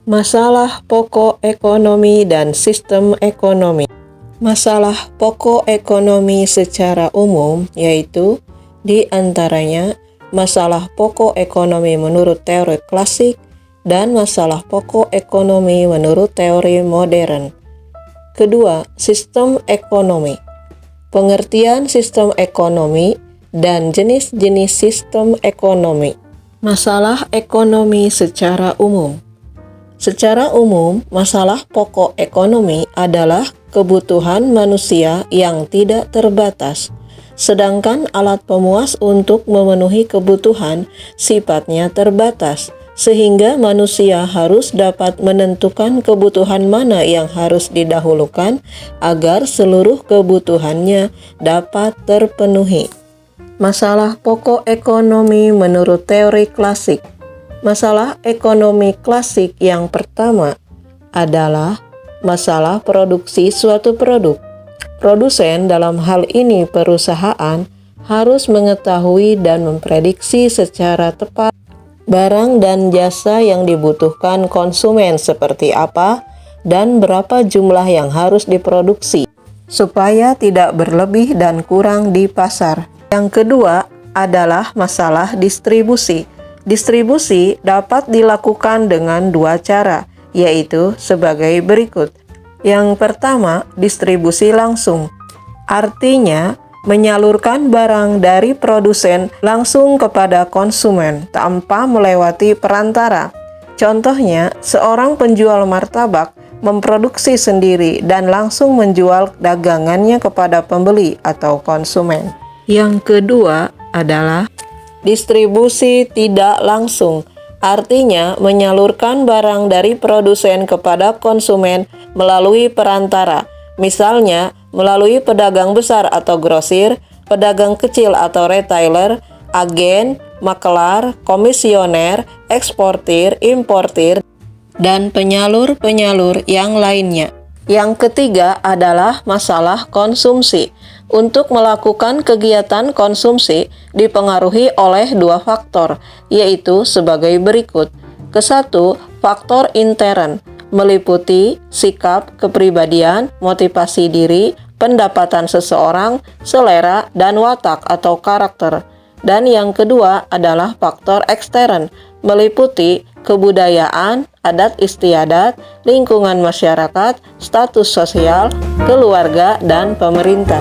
Masalah pokok ekonomi dan sistem ekonomi. Masalah pokok ekonomi secara umum yaitu di antaranya masalah pokok ekonomi menurut teori klasik dan masalah pokok ekonomi menurut teori modern. Kedua, sistem ekonomi. Pengertian sistem ekonomi dan jenis-jenis sistem ekonomi. Masalah ekonomi secara umum. Secara umum, masalah pokok ekonomi adalah kebutuhan manusia yang tidak terbatas, sedangkan alat pemuas untuk memenuhi kebutuhan sifatnya terbatas, sehingga manusia harus dapat menentukan kebutuhan mana yang harus didahulukan agar seluruh kebutuhannya dapat terpenuhi. Masalah pokok ekonomi menurut teori klasik. Masalah ekonomi klasik yang pertama adalah masalah produksi suatu produk. Produsen, dalam hal ini perusahaan, harus mengetahui dan memprediksi secara tepat barang dan jasa yang dibutuhkan konsumen seperti apa dan berapa jumlah yang harus diproduksi, supaya tidak berlebih dan kurang di pasar. Yang kedua adalah masalah distribusi. Distribusi dapat dilakukan dengan dua cara, yaitu sebagai berikut. Yang pertama, distribusi langsung. Artinya, menyalurkan barang dari produsen langsung kepada konsumen tanpa melewati perantara. Contohnya, seorang penjual martabak memproduksi sendiri dan langsung menjual dagangannya kepada pembeli atau konsumen. Yang kedua adalah distribusi tidak langsung, artinya menyalurkan barang dari produsen kepada konsumen melalui perantara, misalnya melalui pedagang besar atau grosir, pedagang kecil atau retailer, agen, makelar, komisioner, eksportir, importir, dan penyalur-penyalur yang lainnya. Yang ketiga adalah masalah konsumsi. Untuk melakukan kegiatan konsumsi dipengaruhi oleh dua faktor, yaitu sebagai berikut. Kesatu, faktor intern, meliputi sikap, kepribadian, motivasi diri, pendapatan seseorang, selera, dan watak atau karakter. Dan yang kedua adalah faktor ekstern, meliputi kebudayaan, adat istiadat, lingkungan masyarakat, status sosial, keluarga, dan pemerintah.